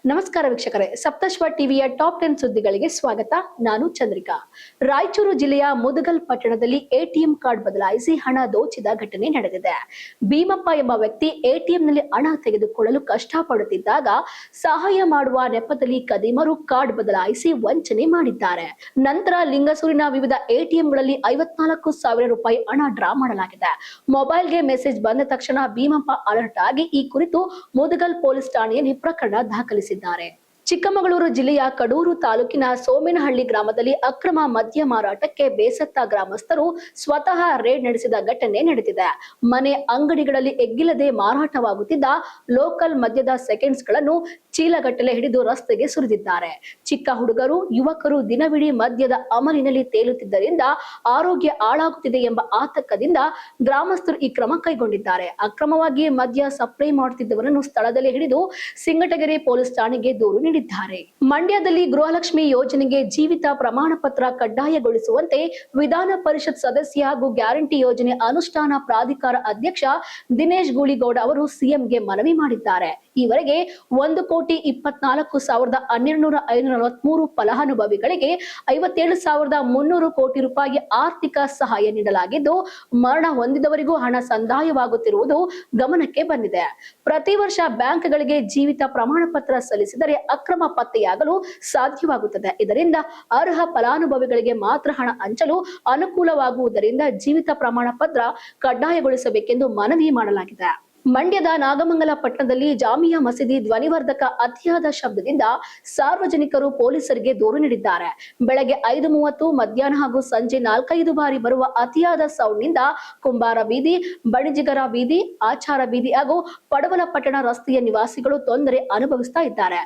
ನಮಸ್ಕಾರ ವೀಕ್ಷಕರೇ, ಸಪ್ತಶ್ವ ಟಿವಿಯ ಟಾಪ್ 10 ಸುದ್ದಿಗಳಿಗೆ ಸ್ವಾಗತ. ನಾನು ಚಂದ್ರಿಕಾ. ರಾಯಚೂರು ಜಿಲ್ಲೆಯ ಮುದಗಲ್ ಪಟ್ಟಣದಲ್ಲಿ ಎಟಿಎಂ ಕಾರ್ಡ್ ಬದಲಾಯಿಸಿ ಹಣ ದೋಚಿದ ಘಟನೆ ನಡೆದಿದೆ. ಭೀಮಪ್ಪ ಎಂಬ ವ್ಯಕ್ತಿ ಎಟಿಎಂನಲ್ಲಿ ಹಣ ತೆಗೆದುಕೊಳ್ಳಲು ಕಷ್ಟಪಡುತ್ತಿದ್ದಾಗ ಸಹಾಯ ಮಾಡುವ ನೆಪದಲ್ಲಿ ಕದಿಮರು ಕಾರ್ಡ್ ಬದಲಾಯಿಸಿ ವಂಚನೆ ಮಾಡಿದ್ದಾರೆ. ನಂತರ ಲಿಂಗಸೂರಿನ ವಿವಿಧ ಎಟಿಎಂಗಳಲ್ಲಿ 54,000 ರೂಪಾಯಿ ಹಣ ಡ್ರಾ ಮಾಡಲಾಗಿದೆ. ಮೊಬೈಲ್ಗೆ ಮೆಸೇಜ್ ಬಂದ ತಕ್ಷಣ ಭೀಮಪ್ಪ ಅಲರ್ಟ್ ಆಗಿ ಈ ಕುರಿತು ಮುದಗಲ್ ಪೊಲೀಸ್ ಠಾಣೆಯಲ್ಲಿ ಪ್ರಕರಣ ದಾಖಲಿಸಿದ್ದಾರೆ. ಚಿಕ್ಕಮಗಳೂರು ಜಿಲ್ಲೆಯ ಕಡೂರು ತಾಲೂಕಿನ ಸೋಮೇನಹಳ್ಳಿ ಗ್ರಾಮದಲ್ಲಿ ಅಕ್ರಮ ಮದ್ಯ ಮಾರಾಟಕ್ಕೆ ಬೇಸತ್ತ ಗ್ರಾಮಸ್ಥರು ಸ್ವತಃ ರೇಡ್ ನಡೆಸಿದ ಘಟನೆ ನಡೆದಿದೆ. ಮನೆ ಅಂಗಡಿಗಳಲ್ಲಿ ಎಗ್ಗಿಲ್ಲದೆ ಮಾರಾಟವಾಗುತ್ತಿದ್ದ ಲೋಕಲ್ ಮದ್ಯದ ಸೆಕೆಂಡ್ಸ್ ಗಳನ್ನು ಚೀಲಗಟ್ಟಲೆ ಹಿಡಿದು ರಸ್ತೆಗೆ ಸುರಿದಿದ್ದಾರೆ. ಚಿಕ್ಕ ಹುಡುಗರು, ಯುವಕರು ದಿನವಿಡೀ ಮದ್ಯದ ಅಮಲಿನಲ್ಲಿ ತೇಲುತ್ತಿದ್ದರಿಂದ ಆರೋಗ್ಯ ಹಾಳಾಗುತ್ತಿದೆ ಎಂಬ ಆತಂಕದಿಂದ ಗ್ರಾಮಸ್ಥರು ಈ ಕ್ರಮ ಕೈಗೊಂಡಿದ್ದಾರೆ. ಅಕ್ರಮವಾಗಿ ಮದ್ಯ ಸಪ್ಲೈ ಮಾಡುತ್ತಿದ್ದವರನ್ನು ಸ್ಥಳದಲ್ಲಿ ಹಿಡಿದು ಸಿಂಗಟಗೆರೆ ಪೊಲೀಸ್ ಠಾಣೆಗೆ ದೂರು ನೀಡಿದ್ದಾರೆ. ಮಂಡ್ಯದಲ್ಲಿ ಗೃಹಲಕ್ಷ್ಮಿ ಯೋಜನೆಗೆ ಜೀವಿತ ಪ್ರಮಾಣ ಪತ್ರ ಕಡ್ಡಾಯಗೊಳಿಸುವಂತೆ ವಿಧಾನ ಪರಿಷತ್ ಸದಸ್ಯ ಹಾಗೂ ಗ್ಯಾರಂಟಿ ಯೋಜನೆ ಅನುಷ್ಠಾನ ಪ್ರಾಧಿಕಾರ ಅಧ್ಯಕ್ಷ ದಿನೇಶ್ ಗೂಳಿಗೌಡ ಅವರು ಸಿಎಂಗೆ ಮನವಿ ಮಾಡಿದ್ದಾರೆ. ಈವರೆಗೆ 1,24,1243 ಫಲಾನುಭವಿಗಳಿಗೆ 57,300 ಕೋಟಿ ರೂಪಾಯಿ ಆರ್ಥಿಕ ಸಹಾಯ ನೀಡಲಾಗಿದ್ದು, ಮರಣ ಹೊಂದಿದವರಿಗೂ ಹಣ ಸಂದಾಯವಾಗುತ್ತಿರುವುದು ಗಮನಕ್ಕೆ ಬಂದಿದೆ. ಪ್ರತಿ ವರ್ಷ ಬ್ಯಾಂಕ್ಗಳಿಗೆ ಜೀವಿತ ಪ್ರಮಾಣ ಪತ್ರ ಸಲ್ಲಿಸಿದರೆ ಅಕ್ರಮ ಪತ್ತೆಯಾಗಲು ಸಾಧ್ಯವಾಗುತ್ತದೆ. ಇದರಿಂದ ಅರ್ಹ ಫಲಾನುಭವಿಗಳಿಗೆ ಮಾತ್ರ ಹಣ ಹಂಚಲು ಅನುಕೂಲವಾಗುವುದರಿಂದ ಜೀವಿತ ಪ್ರಮಾಣ ಪತ್ರ ಕಡ್ಡಾಯಗೊಳಿಸಬೇಕೆಂದು ಮನವಿ ಮಾಡಲಾಗಿದೆ. ಮಂಡ್ಯದ ನಾಗಮಂಗಲ ಪಟ್ಟಣದಲ್ಲಿ ಜಾಮಿಯಾ ಮಸೀದಿ ಧ್ವನಿವರ್ಧಕ ಅತಿಯಾದ ಶಬ್ದದಿಂದ ಸಾರ್ವಜನಿಕರು ಪೊಲೀಸರಿಗೆ ದೂರು ನೀಡಿದ್ದಾರೆ. ಬೆಳಗ್ಗೆ 5:30, ಮಧ್ಯಾಹ್ನ ಹಾಗೂ ಸಂಜೆ 4-5 ಬಾರಿ ಬರುವ ಅತಿಯಾದ ಸೌಂಡ್ನಿಂದ ಕುಂಬಾರ ಬೀದಿ, ಬಣಿಜಿಗರ ಬೀದಿ, ಆಚಾರ ಬೀದಿ ಹಾಗೂ ಪಡವಲಪಟ್ಟಣ ರಸ್ತೆಯ ನಿವಾಸಿಗಳು ತೊಂದರೆ ಅನುಭವಿಸ್ತಾ ಇದ್ದಾರೆ.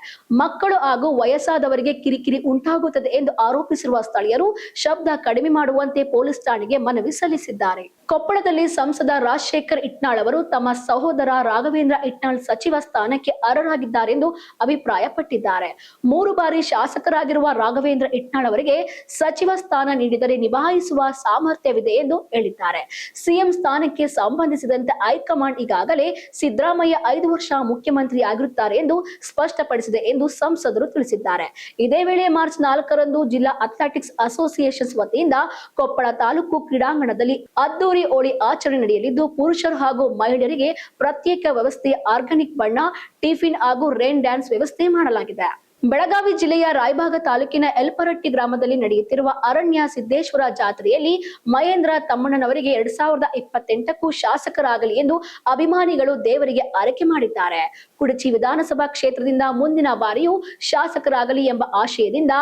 ಮಕ್ಕಳು ಹಾಗೂ ವಯಸ್ಸಾದವರಿಗೆ ಕಿರಿಕಿರಿ ಉಂಟಾಗುತ್ತದೆ ಎಂದು ಆರೋಪಿಸಿರುವ ಸ್ಥಳೀಯರು ಶಬ್ದ ಕಡಿಮೆ ಮಾಡುವಂತೆ ಪೊಲೀಸ್ ಠಾಣೆಗೆ ಮನವಿ ಸಲ್ಲಿಸಿದ್ದಾರೆ. ಕೊಪ್ಪಳದಲ್ಲಿ ಸಂಸದ ರಾಜಶೇಖರ್ ಇಟ್ನಾಳ್ ಅವರು ತಮ್ಮ ಸಹೋದರ ರಾಘವೇಂದ್ರ ಇಟ್ನಾಳ್ ಸಚಿವ ಸ್ಥಾನಕ್ಕೆ ಅರ್ಹರಾಗಿದ್ದಾರೆಂದು ಅಭಿಪ್ರಾಯಪಟ್ಟಿದ್ದಾರೆ. 3 ಬಾರಿ ಶಾಸಕರಾಗಿರುವ ರಾಘವೇಂದ್ರ ಇಟ್ನಾಳ್ ಅವರಿಗೆ ಸಚಿವ ಸ್ಥಾನ ನೀಡಿದರೆ ನಿಭಾಯಿಸುವ ಸಾಮರ್ಥ್ಯವಿದೆ ಎಂದು ಹೇಳಿದ್ದಾರೆ. ಸಿಎಂ ಸ್ಥಾನಕ್ಕೆ ಸಂಬಂಧಿಸಿದಂತೆ ಹೈಕಮಾಂಡ್ ಈಗಾಗಲೇ ಸಿದ್ದರಾಮಯ್ಯ 5 ವರ್ಷ ಮುಖ್ಯಮಂತ್ರಿ ಆಗಿರುತ್ತಾರೆ ಎಂದು ಸ್ಪಷ್ಟಪಡಿಸಿದೆ ಎಂದು ಸಂಸದರು ತಿಳಿಸಿದ್ದಾರೆ. ಇದೇ ವೇಳೆ ಮಾರ್ಚ್ 4ರಂದು ಜಿಲ್ಲಾ ಅಥ್ಲೆಟಿಕ್ಸ್ ಅಸೋಸಿಯೇಷನ್ ವತಿಯಿಂದ ಕೊಪ್ಪಳ ತಾಲೂಕು ಕ್ರೀಡಾಂಗಣದಲ್ಲಿ ಅದ್ದೂರಿ ಹೋಳಿ ಆಚರಣೆ ನಡೆಯಲಿದ್ದು, ಪುರುಷರು ಹಾಗೂ ಮಹಿಳೆಯರಿಗೆ ಪ್ರತ್ಯೇಕ ವ್ಯವಸ್ಥೆ, ಆರ್ಗಾನಿಕ್ ಬಣ್ಣ, ಟಿಫಿನ್ ಹಾಗೂ ರೈನ್ ಡ್ಯಾನ್ಸ್ ವ್ಯವಸ್ಥೆ ಮಾಡಲಾಗಿದೆ. ಬೆಳಗಾವಿ ಜಿಲ್ಲೆಯ ರಾಯಬಾಗ ತಾಲೂಕಿನ ಎಲ್ಪರಟ್ಟಿ ಗ್ರಾಮದಲ್ಲಿ ನಡೆಯುತ್ತಿರುವ ಅರಣ್ಯ ಸಿದ್ದೇಶ್ವರ ಜಾತ್ರೆಯಲ್ಲಿ ಮಹೇಂದ್ರ ತಮ್ಮಣ್ಣನವರಿಗೆ 2028ಕ್ಕೂ ಶಾಸಕರಾಗಲಿ ಎಂದು ಅಭಿಮಾನಿಗಳು ದೇವರಿಗೆ ಆರೈಕೆ ಮಾಡಿದ್ದಾರೆ. ಕುಡಚಿ ವಿಧಾನಸಭಾ ಕ್ಷೇತ್ರದಿಂದ ಮುಂದಿನ ಬಾರಿಯೂ ಶಾಸಕರಾಗಲಿ ಎಂಬ ಆಶಯದಿಂದ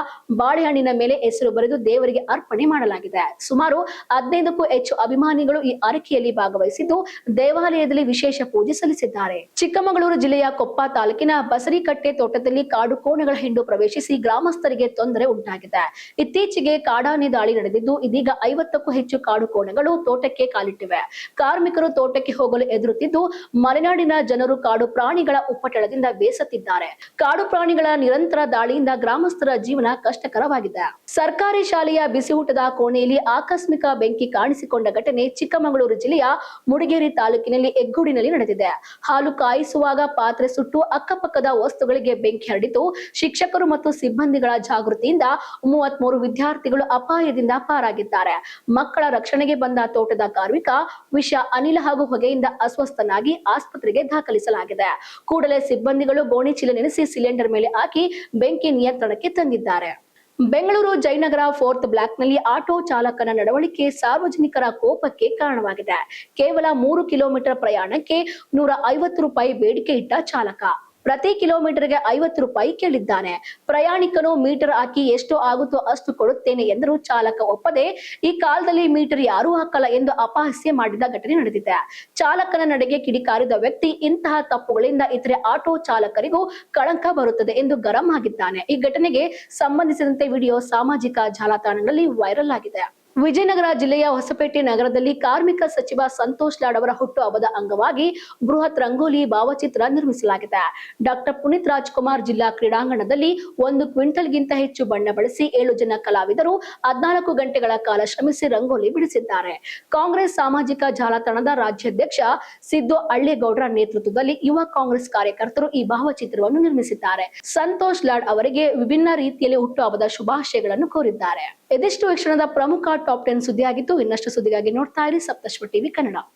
ಬಾಳೆಹಣ್ಣಿನ ಮೇಲೆ ಹೆಸರು ಬರೆದು ದೇವರಿಗೆ ಅರ್ಪಣೆ ಮಾಡಲಾಗಿದೆ. ಸುಮಾರು 15ಕ್ಕೂ ಹೆಚ್ಚು ಅಭಿಮಾನಿಗಳು ಈ ಆರೈಕೆಯಲ್ಲಿ ಭಾಗವಹಿಸಿದ್ದು, ದೇವಾಲಯದಲ್ಲಿ ವಿಶೇಷ ಪೂಜೆ ಸಲ್ಲಿಸಿದ್ದಾರೆ. ಚಿಕ್ಕಮಗಳೂರು ಜಿಲ್ಲೆಯ ಕೊಪ್ಪ ತಾಲೂಕಿನ ಬಸರಿಕಟ್ಟೆ ತೋಟದಲ್ಲಿ ಕಾಡು ಕೋಣಗಳ ಹಿಂಡು ಪ್ರವೇಶಿಸಿ ಗ್ರಾಮಸ್ಥರಿಗೆ ತೊಂದರೆ ಉಂಟಾಗಿದೆ. ಇತ್ತೀಚೆಗೆ ಕಾಡಾನೆ ದಾಳಿ ನಡೆದಿದ್ದು, ಇದೀಗ 50ಕ್ಕೂ ಹೆಚ್ಚು ಕಾಡು ಕೋಣಗಳು ತೋಟಕ್ಕೆ ಕಾಲಿಟ್ಟಿವೆ. ಕಾರ್ಮಿಕರು ತೋಟಕ್ಕೆ ಹೋಗಲು ಎದುರುತ್ತಿದ್ದು, ಮಲೆನಾಡಿನ ಜನರು ಕಾಡು ಪ್ರಾಣಿಗಳ ಉಪಟಳದಿಂದ ಬೇಸತ್ತಿದ್ದಾರೆ. ಕಾಡು ಪ್ರಾಣಿಗಳ ನಿರಂತರ ದಾಳಿಯಿಂದ ಗ್ರಾಮಸ್ಥರ ಜೀವನ ಕಷ್ಟಕರವಾಗಿದೆ. ಸರ್ಕಾರಿ ಶಾಲೆಯ ಬಿಸಿಯೂಟದ ಕೋಣೆಯಲ್ಲಿ ಆಕಸ್ಮಿಕ ಬೆಂಕಿ ಕಾಣಿಸಿಕೊಂಡ ಘಟನೆ ಚಿಕ್ಕಮಗಳೂರು ಜಿಲ್ಲೆಯ ಮುಡಿಗೇರಿ ತಾಲೂಕಿನಲ್ಲಿ ಹೆಗ್ಗೋಡಿನಲ್ಲಿ ನಡೆದಿದೆ. ಹಾಲು ಕಾಯಿಸುವಾಗ ಪಾತ್ರೆ ಸುಟ್ಟು ಅಕ್ಕಪಕ್ಕದ ವಸ್ತುಗಳಿಗೆ ಬೆಂಕಿ ಹರಡಿತು. ಶಿಕ್ಷಕರು ಮತ್ತು ಸಿಬ್ಬಂದಿಗಳ ಜಾಗೃತಿಯಿಂದ 33 ವಿದ್ಯಾರ್ಥಿಗಳು ಅಪಾಯದಿಂದ ಪಾರಾಗಿದ್ದಾರೆ. ಮಕ್ಕಳ ರಕ್ಷಣೆಗೆ ಬಂದ ತೋಟದ ಕಾರ್ಮಿಕ ವಿಷ, ಅನಿಲ ಹಾಗೂ ಹೊಗೆಯಿಂದ ಅಸ್ವಸ್ಥನಾಗಿ ಆಸ್ಪತ್ರೆಗೆ ದಾಖಲಿಸಲಾಗಿದೆ. ಕೂಡಲೇ ಸಿಬ್ಬಂದಿಗಳು ಗೋಣಿ ಚೀಲ ನೆನೆಸಿ ಸಿಲಿಂಡರ್ ಮೇಲೆ ಹಾಕಿ ಬೆಂಕಿ ನಿಯಂತ್ರಣಕ್ಕೆ ತಂದಿದ್ದಾರೆ. ಬೆಂಗಳೂರು ಜಯನಗರ 4th ಬ್ಲಾಕ್ನಲ್ಲಿ ಆಟೋ ಚಾಲಕನ ನಡವಳಿಕೆ ಸಾರ್ವಜನಿಕರ ಕೋಪಕ್ಕೆ ಕಾರಣವಾಗಿದೆ. ಕೇವಲ 3 ಕಿಲೋಮೀಟರ್ ಪ್ರಯಾಣಕ್ಕೆ 150 ರೂಪಾಯಿ ಬೇಡಿಕೆ ಇಟ್ಟ ಚಾಲಕ ಪ್ರತಿ ಕಿಲೋಮೀಟರ್ಗೆ 50 ರೂಪಾಯಿ ಕೇಳಿದ್ದಾನೆ. ಪ್ರಯಾಣಿಕನು ಮೀಟರ್ ಹಾಕಿ ಎಷ್ಟು ಆಗುತ್ತೋ ಅಷ್ಟು ಕೊಡುತ್ತೇನೆ ಎಂದರೂ ಚಾಲಕ ಒಪ್ಪದೆ, ಈ ಕಾಲದಲ್ಲಿ ಮೀಟರ್ ಯಾರೂ ಹಾಕಲ್ಲ ಎಂದು ಅಪಹಾಸ್ಯ ಮಾಡಿದ ಘಟನೆ ನಡೆದಿದೆ. ಚಾಲಕನ ನಡೆಗೆ ಕಿಡಿಕಾರಿದ ವ್ಯಕ್ತಿ, ಇಂತಹ ತಪ್ಪುಗಳಿಂದ ಇತರೆ ಆಟೋ ಚಾಲಕರಿಗೂ ಕಳಂಕ ಬರುತ್ತದೆ ಎಂದು ಗರಂ ಆಗಿದ್ದಾನೆ. ಈ ಘಟನೆಗೆ ಸಂಬಂಧಿಸಿದಂತೆ ವಿಡಿಯೋ ಸಾಮಾಜಿಕ ಜಾಲತಾಣಗಳಲ್ಲಿ ವೈರಲ್ ಆಗಿದೆ. ವಿಜಯನಗರ ಜಿಲ್ಲೆಯ ಹೊಸಪೇಟೆ ನಗರದಲ್ಲಿ ಕಾರ್ಮಿಕ ಸಚಿವ ಸಂತೋಷ್ ಲಾಡ್ ಅವರ ಹುಟ್ಟುಹಬ್ಬದ ಅಂಗವಾಗಿ ಬೃಹತ್ ರಂಗೋಲಿ ಭಾವಚಿತ್ರ ನಿರ್ಮಿಸಲಾಗಿದೆ. ಡಾಕ್ಟರ್ ಪುನೀತ್ ರಾಜ್ಕುಮಾರ್ ಜಿಲ್ಲಾ ಕ್ರೀಡಾಂಗಣದಲ್ಲಿ 1 ಕ್ವಿಂಟಲ್ಗಿಂತ ಹೆಚ್ಚು ಬಣ್ಣ ಬಳಸಿ 7 ಜನ ಕಲಾವಿದರು 14 ಗಂಟೆಗಳ ಕಾಲ ಶ್ರಮಿಸಿ ರಂಗೋಲಿ ಬಿಡಿಸಿದ್ದಾರೆ. ಕಾಂಗ್ರೆಸ್ ಸಾಮಾಜಿಕ ಜಾಲತಾಣದ ರಾಜ್ಯಾಧ್ಯಕ್ಷ ಸಿದ್ದು ಹಳ್ಳೇಗೌಡರ ನೇತೃತ್ವದಲ್ಲಿ ಯುವ ಕಾಂಗ್ರೆಸ್ ಕಾರ್ಯಕರ್ತರು ಈ ಭಾವಚಿತ್ರವನ್ನು ನಿರ್ಮಿಸಿದ್ದಾರೆ. ಸಂತೋಷ್ ಲಾಡ್ ಅವರಿಗೆ ವಿಭಿನ್ನ ರೀತಿಯಲ್ಲಿ ಹುಟ್ಟುಹಬ್ಬದ ಶುಭಾಶಯಗಳನ್ನು ಕೋರಿದ್ದಾರೆ. ಇದಿಷ್ಟು ಈ ಕ್ಷಣದ ಪ್ರಮುಖ ಟಾಪ್ 10 ಸುದ್ದಿಯಾಗಿತ್ತು. ಇನ್ನಷ್ಟು ಸುದ್ದಿಗಾಗಿ ನೋಡ್ತಾ ಇರಿ ಸಪ್ತಶ್ವ ಟಿವಿ ಕನ್ನಡ.